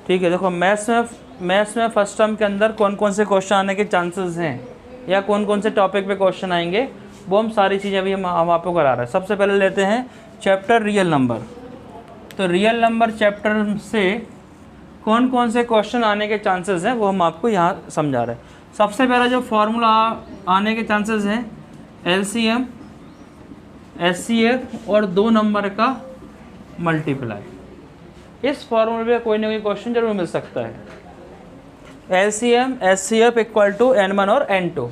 ठीक है, देखो मैथ्स में फर्स्ट टर्म के अंदर कौन कौन से क्वेश्चन आने के चांसेस हैं या कौन कौन से टॉपिक पे क्वेश्चन आएंगे, वो हम सारी चीज़ें अभी हम आपको करा रहे हैं। सबसे पहले लेते हैं चैप्टर रियल नंबर। तो रियल नंबर चैप्टर से कौन कौन से क्वेश्चन आने के चांसेस हैं वो हम आपको यहाँ समझा रहे हैं। सबसे पहला जो फार्मूला आने के चांसेस हैं LCM, SCF और 2 नंबर का मल्टीप्लाई। इस फार्मूले पे कोई ना कोई क्वेश्चन जरूर मिल सकता है। LCM SCF equal to N1 और N2।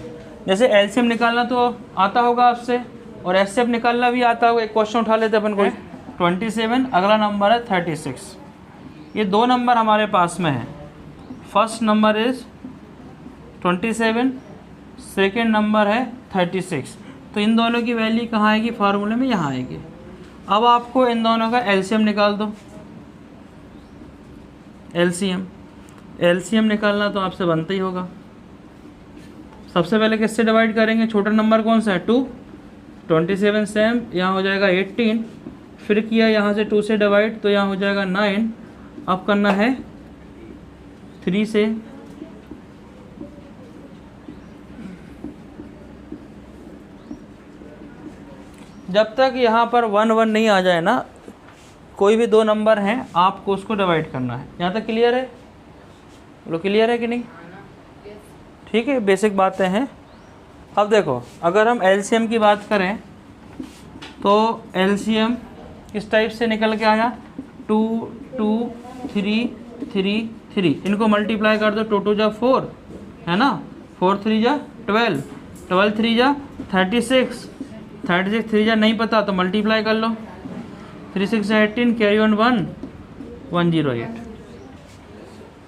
जैसे LCM निकालना तो आता होगा आपसे और SCF निकालना भी आता होगा। एक क्वेश्चन उठा लेते अपन कोई 27, अगला नंबर है 36। ये 2 नंबर हमारे पास में है। First number is 27, second number है 36। तो इन दोनों की वैल्यू कहाँ आएगी फार्मूले में, यहाँ आएगी। अब आपको इन दोनों का LCM निकाल दो। LCM निकालना तो आपसे बनता ही होगा। सबसे पहले किससे डिवाइड करेंगे, छोटा नंबर कौन सा है 2, 27 सेम, यहाँ हो जाएगा 18, फिर किया यहाँ से 2 से डिवाइड तो यहाँ हो जाएगा 9। अब करना है 3 से, जब तक यहाँ पर 1 1 नहीं आ जाए ना, कोई भी 2 नंबर हैं आपको उसको डिवाइड करना है। यहाँ तक क्लियर है? बोलो क्लियर है कि नहीं? ठीक है, बेसिक बातें हैं। अब देखो अगर हम LCM की बात करें तो LCM किस टाइप से निकल के आया, 2 2 3 3 3। इनको मल्टीप्लाई कर दो, 2 2 जा 4 है ना, 4 3 जा 12, 12 3 जा 36, 36 3 जा नहीं पता तो मल्टीप्लाई कर लो, 3 6 जा 18, कैरी ऑन 1, 108।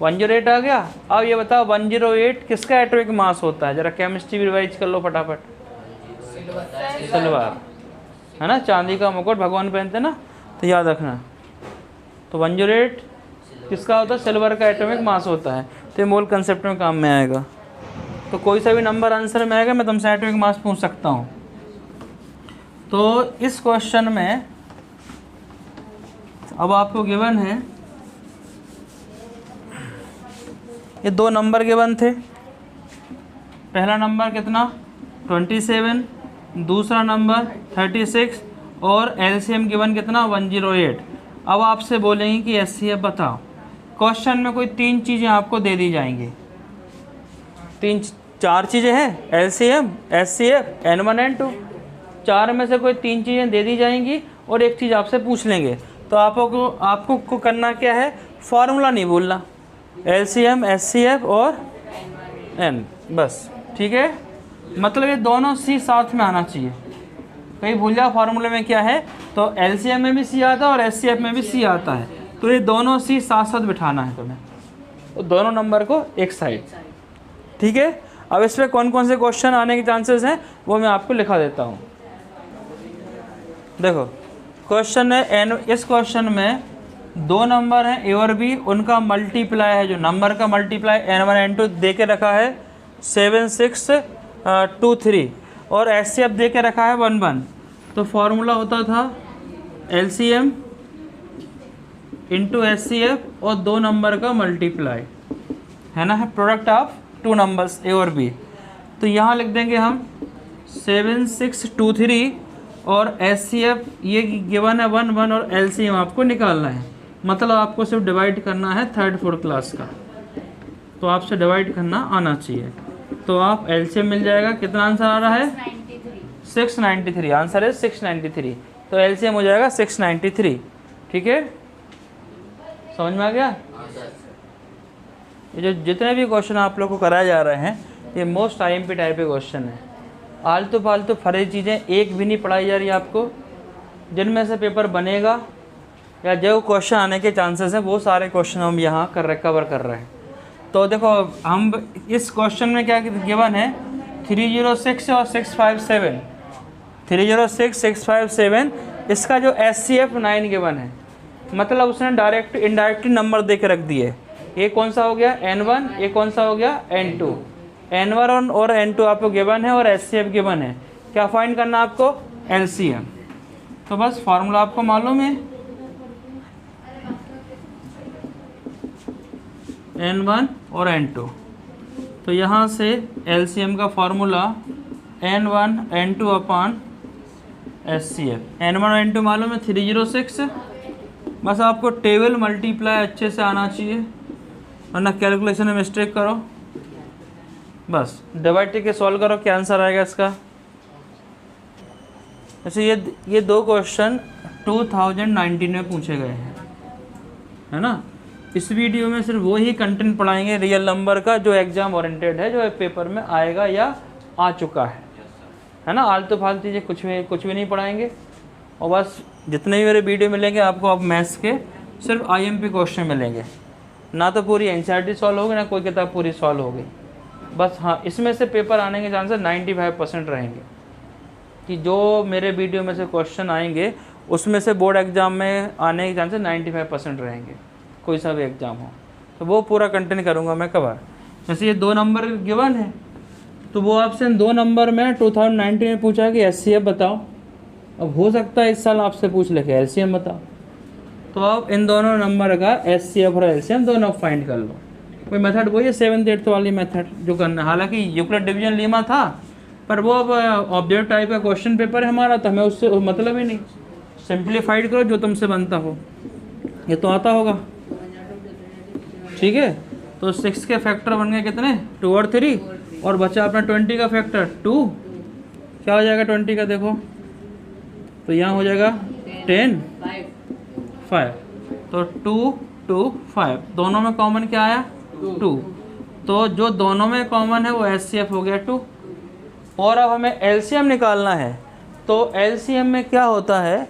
108 आ गया। अब ये बताओ 108 किसका एटॉमिक मास होता है, जरा केमिस्ट्री रिवाइज कर लो फटाफट। सिल्वर है ना, चांदी का मुकुट भगवान पहनते हैं ना, तो याद रखना। तो 108 किसका होता है, सिल्वर का एटॉमिक मास होता है। तो मोल कंसेप्ट में काम में आएगा। तो कोई सा भी नंबर आंसर में आएगा, मैं तुमसे एटॉमिक मास पूछ सकता हूँ। तो इस क्वेश्चन में अब आपको गिवन है, ये 2 नंबर गिवन थे। पहला नंबर कितना 27, दूसरा नंबर 36 और LCM गिवन कितना 108। अब आपसे बोलेंगे कि SCF बताओ। क्वेश्चन में कोई 3 चीज़ें आपको दे दी जाएंगी, 4 चीज़ें हैं, LCM SCF N1 N2। 4 में से कोई 3 चीज़ें दे दी जाएंगी और एक चीज़ आपसे पूछ लेंगे। तो आपको करना क्या है, फार्मूला नहीं भूलना, LCM SCF और N, बस। ठीक है, मतलब ये दोनों C साथ में आना चाहिए। कहीं भूल जाओ फार्मूले में क्या है, तो LCM में भी C आता है और SCF में भी C आता है। तो ये दोनों C साथ साथ बिठाना है तुम्हें, तो दोनों नंबर को एक साइड। ठीक है, अब इस पर कौन कौन से क्वेश्चन आने के चांसेस हैं वो मैं आपको लिखा देता हूँ। देखो क्वेश्चन है इस क्वेश्चन में 2 नंबर हैं A और B, उनका मल्टीप्लाई है, जो नंबर का मल्टीप्लाई N1 N2 दे के रखा है 7 6 2 3 और SCF दे के रखा है 1 1। तो फॉर्मूला होता था LCM इंटू SCF और 2 नंबर का मल्टीप्लाई, है ना, है प्रोडक्ट ऑफ 2 नंबर्स A और B। तो यहाँ लिख देंगे हम 7 6 2 3 और SCF ये गिवन है 1 1 और LCM आपको निकालना है। मतलब आपको सिर्फ डिवाइड करना है 3rd 4th क्लास का, तो आपसे डिवाइड करना आना चाहिए। तो आप LCM मिल जाएगा, कितना आंसर आ रहा है 693। आंसर है 693। तो LCM हो जाएगा 693। ठीक है, समझ में आ गया? ये जो जितने भी क्वेश्चन आप लोग को कराए जा रहे हैं ये मोस्ट IMP टाइप के क्वेश्चन है। आलतू फालतू फरे चीज़ें एक भी नहीं पढ़ाई जा रही आपको। जिनमें से पेपर बनेगा या जो क्वेश्चन आने के चांसेस हैं वो सारे क्वेश्चन हम यहाँ कवर कर रहे हैं। तो देखो हम इस क्वेश्चन में क्या गिवन है 306 और 657, 306 657। इसका जो SCF 9 गिवन है, मतलब उसने डायरेक्ट इनडायरेक्टली नंबर दे के रख दिए। ये कौन सा हो गया N1, ये कौन सा हो गया N2। N1 और N2 आपको गिवन है और SCF गिवन है। क्या फाइंड करना आपको, LCM। तो बस फार्मूला आपको मालूम है। N1 और N2। तो यहाँ से LCM का फॉर्मूला N1 N2 अपान SCF। N1 और N2 मालूम है 306। बस आपको टेबल मल्टीप्लाई अच्छे से आना चाहिए, वरना कैलकुलेशन में मिस्टेक करो। बस डिवाइड करके सॉल्व करो, क्या आंसर आएगा इसका। जैसे ये दो क्वेश्चन 2019 में पूछे गए हैं, है ना। इस वीडियो में सिर्फ वही कंटेंट पढ़ाएंगे रियल नंबर का जो एग्जाम ओरिएंटेड है, जो पेपर में आएगा या आ चुका है ना। आलतू फालतू चीज़ें कुछ भी नहीं पढ़ाएंगे। और बस जितने भी मेरे वीडियो मिलेंगे आपको अब मैथ्स के सिर्फ IMP क्वेश्चन मिलेंगे, ना तो पूरी NCERT सॉल्व होगी, ना कोई किताब पूरी सॉल्व होगी। बस हाँ, इसमें से पेपर आने के चांसेस 95% रहेंगे कि जो मेरे वीडियो में से क्वेश्चन आएंगे उसमें से बोर्ड एग्ज़ाम में आने के चांसेस 95% रहेंगे, कोई सा भी एग्ज़ाम हो। तो वो पूरा कंटेंट करूँगा मैं कवर। जैसे ये 2 नंबर गिवन है, तो वो आपसे 2 नंबर में 2019 में पूछा है कि SCF बताओ। अब हो सकता है इस साल आपसे पूछ ले कि LCM बताओ, तो आप इन दोनों नंबर का SCF और LCM दोनों फाइंड कर लो। कोई मेथड वही है 7th 8th वाली मेथड जो करना। हालांकि यूक्लिड डिवीजन लीमा था, पर वो अब ऑब्जेक्ट टाइप का क्वेश्चन पेपर है हमारा, तो हमें उससे मतलब ही नहीं। सिंप्लीफाइड करो जो तुमसे बनता हो, ये तो आता होगा, ठीक है। तो 6 के फैक्टर बन गए कितने, 2 और 3, और बचा अपना 20 का फैक्टर 2। क्या हो जाएगा 20 का, देखो तो यहाँ हो जाएगा 10 5। तो 2 2 5 दोनों में कॉमन क्या आया 2। तो जो दोनों में कॉमन है वो SCF हो गया 2। और अब हमें LCM निकालना है। तो LCM में क्या होता है,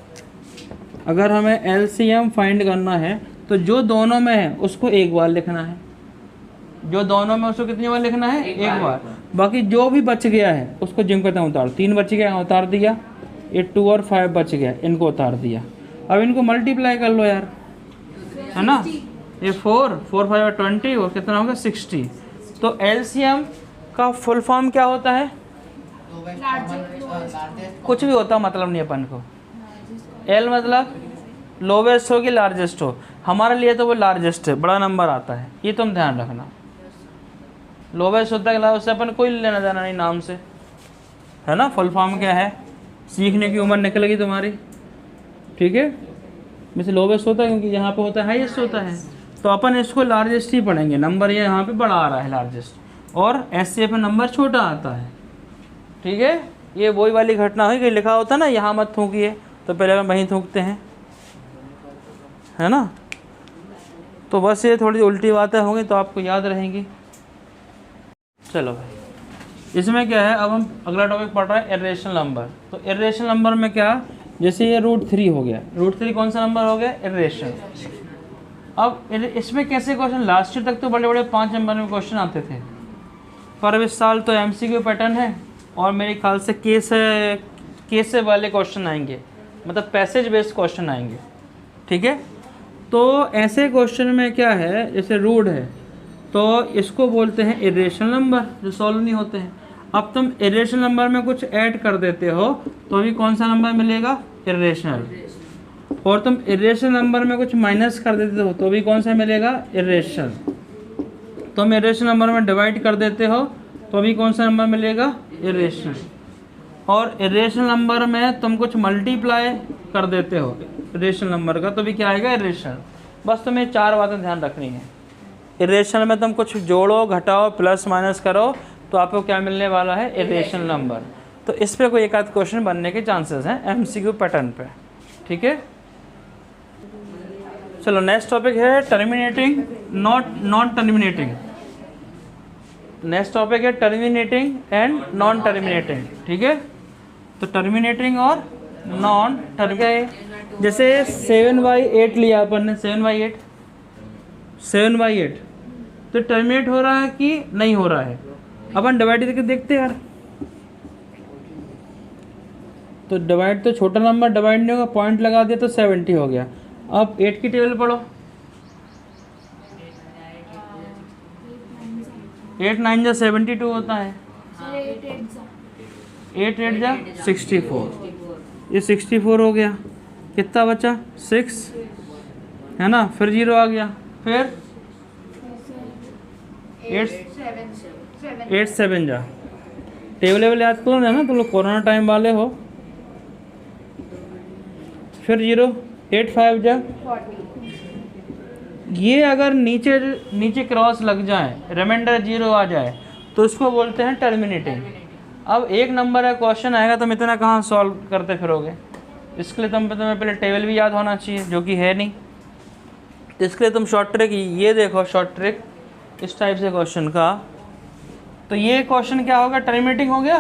अगर हमें LCM फाइंड करना है तो जो दोनों में है उसको एक बार लिखना है, जो दोनों में उसको कितनी बार लिखना है, एक बार। बाकी जो भी बच गया है उसको जिम करते हैं उतार। 3 बच गया उतार दिया, ये 2 और 5 बच गया, इनको उतार दिया। अब इनको मल्टीप्लाई कर लो यार, है ना। ये 4 4 5 और 20 और कितना होगा 60। तो LCM का फुल फॉर्म क्या होता है, कुछ भी होता मतलब नहीं अपन को। L मतलब लोवेस्ट हो कि लार्जेस्ट हो, हमारे लिए तो वो लार्जेस्ट है, बड़ा नंबर आता है, ये तुम ध्यान रखना। लोवेस्ट होता है उससे अपन कोई लेना देना नहीं नाम से, है ना। फुल फॉर्म क्या है, सीखने की उम्र निकलेगी तुम्हारी, ठीक है। वैसे लोवेस्ट होता है क्योंकि यहाँ पे होता है हाईएस्ट होता है, तो अपन इसको लार्जेस्ट ही पढ़ेंगे। नंबर ये यहाँ पे बड़ा आ रहा है लार्जेस्ट, और SCF में नंबर छोटा आता है, ठीक है। ये वही वाली घटना हुई कि लिखा होता है ना यहाँ मत थूकिए, तो पहले हम वहीं थूकते हैं, है ना। तो बस ये थोड़ी उल्टी बातें होंगी तो आपको याद रहेंगी। चलो भाई, इसमें क्या है, अब हम अगला टॉपिक पढ़ रहे हैं इरेशनल नंबर। तो इरेशनल नंबर में क्या, जैसे ये √3 हो गया, √3 कौन सा नंबर हो गया, इरेशनल। अब इसमें कैसे क्वेश्चन, लास्ट ईयर तक तो बड़े बड़े 5 नंबर में क्वेश्चन आते थे, पर अब इस साल तो MCQ पैटर्न है, और मेरे ख्याल से केस वाले क्वेश्चन आएंगे, मतलब पैसेज बेस्ड क्वेश्चन आएंगे, ठीक है। तो ऐसे क्वेश्चन में क्या है, जैसे रूट है तो इसको बोलते हैं इरेशनल नंबर, जो सॉल्व नहीं होते हैं। अब तुम इरेशनल नंबर में कुछ ऐड कर देते हो तो भी कौन सा नंबर मिलेगा, इरेशनल। और तुम इरेशनल नंबर में कुछ माइनस कर देते हो तो भी कौन सा मिलेगा, इरेशनल। तुम इरेशनल नंबर में डिवाइड कर देते हो तो भी कौन सा नंबर मिलेगा, इरेशनल। और इरेशनल नंबर में तुम कुछ मल्टीप्लाई कर देते हो इरेशनल नंबर का तो भी क्या आएगा, इरेशनल। बस तुम्हें 4 बातें ध्यान रखनी है। इरेशनल में तुम कुछ जोड़ो घटाओ प्लस माइनस करो तो आपको क्या मिलने वाला है, इरेशनल नंबर। तो इस पे कोई एक आध क्वेश्चन बनने के चांसेस हैं MCQ पैटर्न पे, ठीक है। चलो नेक्स्ट टॉपिक है terminating non terminating. Next topic है टर्मिनेटिंग एंड नॉन टर्मिनेटिंग, ठीक है। तो टर्मिनेटिंग और नॉन टर्मिनेटिंग, जैसे 7/8 लिया अपन ने, 7/8 तो टर्मिनेट हो रहा है कि नहीं हो रहा है, अपन डिवाइड करके देखते हैं यार। तो डिवाइड तो छोटा नंबर डिवाइड नहीं होगा, पॉइंट लगा दिया तो 70 हो गया। अब 8 की टेबल पढ़ो, 8 9 जा 72 होता है, 8 8 जा 64, ये 64 हो गया। कितना बचा 6, है ना। फिर 0 आ गया, फिर 8 7 जा टेबल वेबल याद करो ना, तुम लोग कोरोना टाइम वाले हो। फिर 0 8 5 जा 40। ये अगर नीचे क्रॉस लग जाए, रिमाइंडर 0 आ जाए, तो इसको बोलते हैं टर्मिनेटिंग। अब एक नंबर का क्वेश्चन आएगा, तुम इतना कहाँ सॉल्व करते फिरोगे? इसके लिए तुम्हें पहले टेबल भी याद होना चाहिए, जो कि है नहीं। तो इसके लिए तुम शॉर्ट ट्रिक ये देखो, शॉर्ट ट्रिक इस टाइप से क्वेश्चन का। तो ये क्वेश्चन क्या होगा? टर्मिनेटिंग हो गया,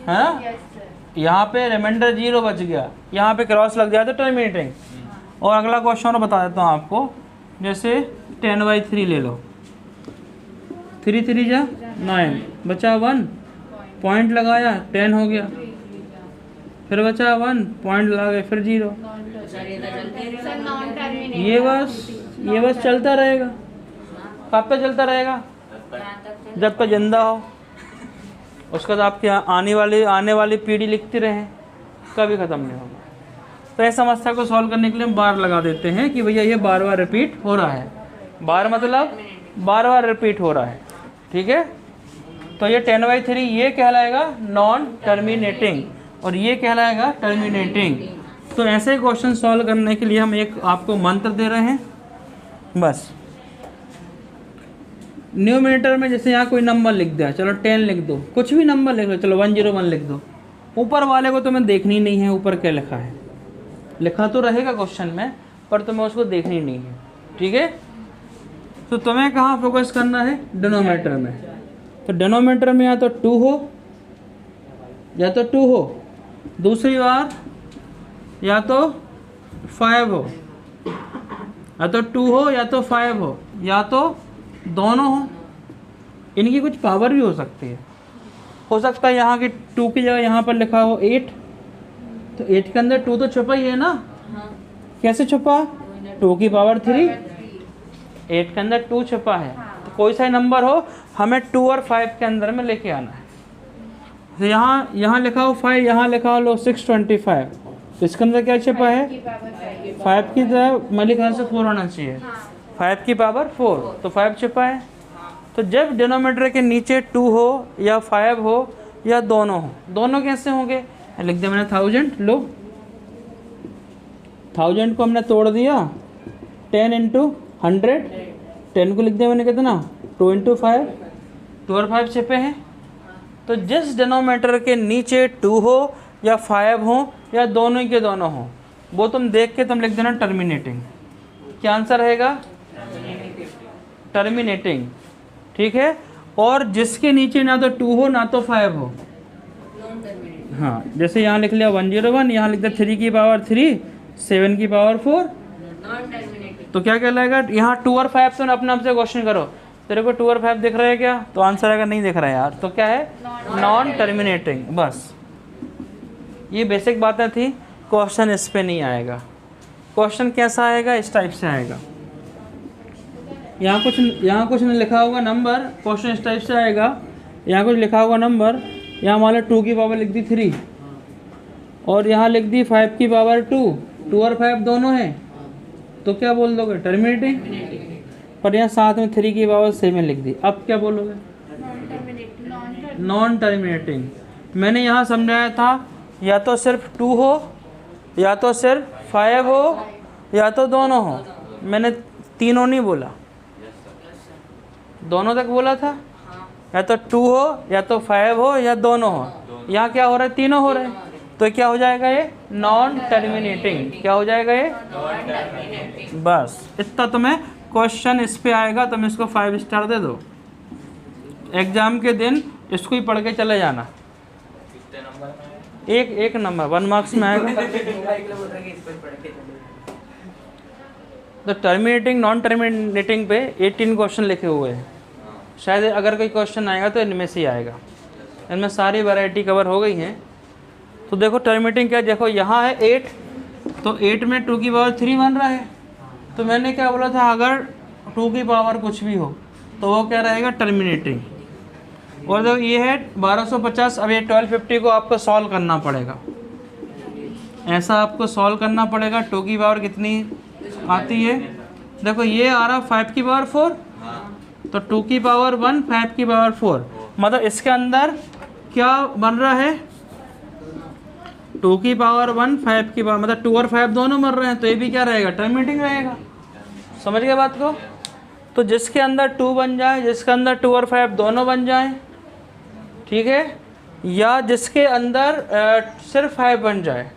है ना? यहाँ पे रिमाइंडर 0 बच गया, यहाँ पे क्रॉस लग जाए तो टर्मिनेटिंग। और अगला क्वेश्चन और बता देता हूँ आपको, जैसे 10/3 ले लो, 3 3 जा 9, बचा 1, पॉइंट लगाया 10 हो गया, फिर बचा 1, पॉइंट लगा गया, फिर 0। ये बस चलता रहेगा। कब तक चलता रहेगा? जब तक जिंदा हो। उसके बाद आपके आने वाली पीढ़ी लिखती रहे, कभी ख़त्म नहीं होगा। तो इस समस्या को सॉल्व करने के लिए हम बार लगा देते हैं कि भैया ये बार बार रिपीट हो रहा है। बार मतलब बार बार रिपीट हो रहा है, ठीक है। तो ये 10/3 ये कहलाएगा नॉन टर्मिनेटिंग और ये कहलाएगा टर्मिनेटिंग। तो ऐसे क्वेश्चन सॉल्व करने के लिए हम एक आपको मंत्र दे रहे हैं। बस न्यूमरेटर में जैसे यहाँ कोई नंबर लिख दिया, चलो 10 लिख दो, कुछ भी नंबर लिख दो, चलो 101 लिख दो। ऊपर वाले को तुम्हें देखनी नहीं है, ऊपर क्या लिखा है। लिखा तो रहेगा क्वेश्चन में, पर तुम्हें उसको देखनी नहीं है, ठीक है। तो तुम्हें कहाँ फोकस करना है? डिनोमिनेटर में। तो डिनोमिनेटर में या तो 2 हो, या तो 2 हो, दूसरी बार या तो 5 हो, या तो 2 हो या तो 5 हो, या तो दोनों हो। इनकी कुछ पावर भी हो सकती है। हो सकता है यहाँ की 2 की जगह यहाँ पर लिखा हो 8, तो 8 के अंदर 2 तो छुपा ही है ना। कैसे छुपा? 2 की पावर 3, 8 के अंदर 2 छुपा है। तो कोई सा नंबर हो, हमें 2 और 5 के अंदर में लेके आना है। तो यहाँ लिखा हो 5, यहाँ लिखा हो लो 625, तो इसके अंदर क्या छुपा है? 5 की तरह मेरे ख्याल से 4 होना चाहिए। 5 की पावर 4, तो 5 छुपा है। तो जब डिनोमिनेटर के नीचे 2 हो या 5 हो या दोनों हो, दोनों कैसे होंगे? लिख दिया मैंने 1000, लो 1000 को हमने तोड़ दिया 10 × 100, 10 को लिख दिया मैंने कितना? 2 × 5, 2 और 5 छिपे हैं। तो जिस डिनोमिनेटर के नीचे 2 हो या 5 हो या दोनों के दोनों हो, वो तुम देख के तुम लिख देना टर्मिनेटिंग। क्या आंसर रहेगा? टर्मिनेटिंग, ठीक है। और जिसके नीचे ना तो 2 हो ना तो 5 हो, हाँ, जैसे यहाँ लिख लिया 101, यहाँ लिख दिया 3 की पावर 3, 7 की पावर 4, तो क्या कहलाएगा? यहाँ 2 और 5 तो अपने आप से क्वेश्चन करो, तेरे को 2 और 5 दिख रहा है क्या? तो आंसर आएगा नहीं दिख रहा है यार, तो क्या है? Non terminating. बस ये बेसिक बातें थी। क्वेश्चन इस पे नहीं आएगा। क्वेश्चन कैसा आएगा? इस टाइप से आएगा। यहाँ कुछ नहीं लिखा होगा नंबर, क्वेश्चन इस टाइप से आएगा। यहाँ कुछ लिखा होगा नंबर, यहाँ मान लो 2 की पावर लिख दी 3 और यहाँ लिख दी 5 की पावर 2 और 5 दोनों हैं, तो क्या बोल दोगे? टर्मिनेटिंग। पर यहाँ साथ में 3 की पावर 7 लिख दी, अब क्या बोलोगे? Non terminating. मैंने यहाँ समझाया था या तो सिर्फ 2 हो या तो सिर्फ 5 हो या तो दोनों हो। मैंने तीनों नहीं बोला, दोनों तक बोला था। या तो 2 हो या तो 5 हो या दोनों हो। यहाँ क्या हो रहा है? तीनों हो रहे हैं, तो क्या हो जाएगा? ये नॉन टर्मिनेटिंग। क्या हो जाएगा ये? बस इतना तुम्हें क्वेश्चन इस पे आएगा, तुम इसको 5 स्टार दे दो। एग्जाम के दिन इसको ही पढ़ के चले जाना। एक नंबर 1 मार्क्स में आएगा। तो टर्मिनेटिंग नॉन टर्मिनेटिंग पे 18 क्वेश्चन लिखे हुए हैं। शायद अगर कोई क्वेश्चन आएगा तो इनमें से ही आएगा। इनमें सारी वैरायटी कवर हो गई हैं। तो देखो टर्मिनेटिंग क्या, देखो यहाँ है 8, तो 8 में 2 की पावर 3 बन रहा है। तो मैंने क्या बोला था? अगर 2 की पावर कुछ भी हो तो वो क्या रहेगा? टर्मिनेटिंग। और देखो ये है 1250। अब ये 1250 को आपको सॉल्व करना पड़ेगा। ऐसा आपको सॉल्व करना पड़ेगा। 2 की पावर कितनी आती है? देखो ये आ रहा 5 की पावर 4, तो 2 की पावर 1, 5 की पावर 4, मतलब इसके अंदर क्या बन रहा है, 2 की पावर 1, 5 की पावर, मतलब 2 और 5 दोनों बन रहे हैं, तो ये भी क्या रहेगा, टर्मिनेटिंग रहेगा। समझ गए बात को। तो जिसके अंदर 2 बन जाए, जिसके अंदर 2 और 5 दोनों बन जाए, ठीक है, या जिसके अंदर सिर्फ 5 बन जाए,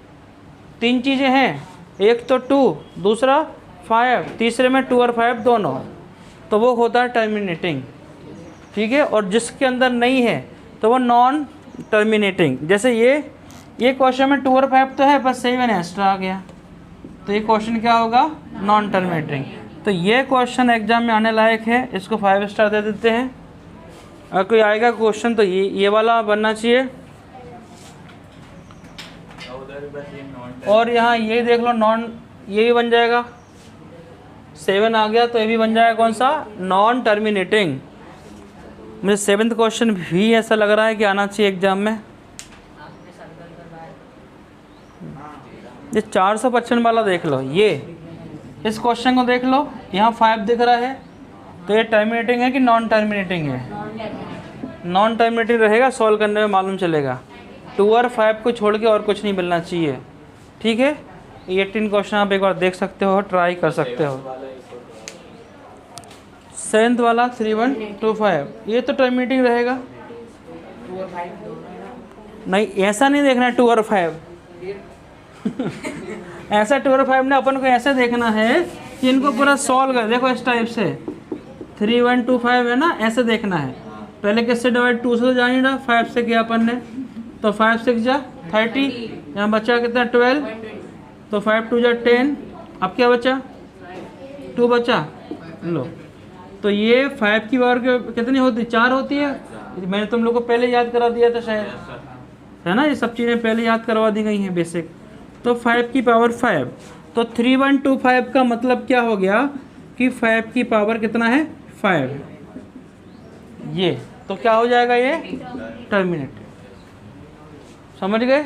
3 चीज़ें हैं, एक तो 2, दूसरा 5, तीसरे में 2 और 5 दोनों, तो वो होता है टर्मिनेटिंग, ठीक है। और जिसके अंदर नहीं है तो वो नॉन टर्मिनेटिंग। जैसे ये क्वेश्चन में 2 और 5 तो है, बस 7 एक्स्ट्रा आ गया, तो ये क्वेश्चन क्या होगा, नॉन टर्मिनेटिंग। तो ये क्वेश्चन एग्जाम में आने लायक है, इसको 5 स्टार दे देते हैं। अगर कोई आएगा क्वेश्चन तो ये वाला बनना चाहिए। और यहाँ ये देख लो, नॉन, ये भी बन जाएगा, 7 आ गया तो ये भी बन जाएगा कौन सा, नॉन टर्मिनेटिंग। मुझे 7th क्वेश्चन भी ऐसा लग रहा है कि आना चाहिए एग्जाम में। ये 455 वाला देख लो, ये इस क्वेश्चन को देख लो, यहाँ 5 दिख रहा है, तो ये टर्मिनेटिंग है कि नॉन टर्मिनेटिंग है, नॉन टर्मिनेटिंग रहेगा, सॉल्व करने में मालूम चलेगा। 2 और 5 को छोड़ के और कुछ नहीं मिलना चाहिए, ठीक है। 18 क्वेश्चन आप एक बार देख सकते हो, ट्राई कर सकते हो। 7th वाला 3, 1, 2, 5, ये तो टर्मिनेटिंग रहेगा। नहीं, ऐसा नहीं देखना है 2 और 5 ऐसा 2 और 5 ने अपन को ऐसे देखना है कि इनको पूरा सॉल्व कर, देखो इस टाइप से 3, 1, 2, 5 है ना, ऐसे देखना है। पहले किससे डिवाइड, 2 से जानी रहा, 5 से किया अपन ने, तो 5 6 जा 30, यहाँ बचा कितना 12, तो 5 2 जा 10, अब क्या बचा 2 बचा, लो। तो ये 5 की पावर कितनी होती, 4 होती है। मैंने तुम लोग को पहले याद करा दिया था शायद, है ना, ये सब चीज़ें पहले याद करवा दी गई हैं बेसिक। तो 5 की पावर 5, तो 3, 1, 2, 5 का मतलब क्या हो गया कि 5 की पावर कितना है, 5, ये तो क्या हो जाएगा, ये टर्मिनेट। समझ गए।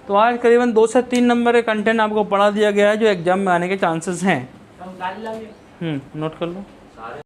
तो आज करीबन 2 से 3 नंबर का कंटेंट आपको पढ़ा दिया गया है जो एग्जाम में आने के चांसेस हैं। नोट कर लो।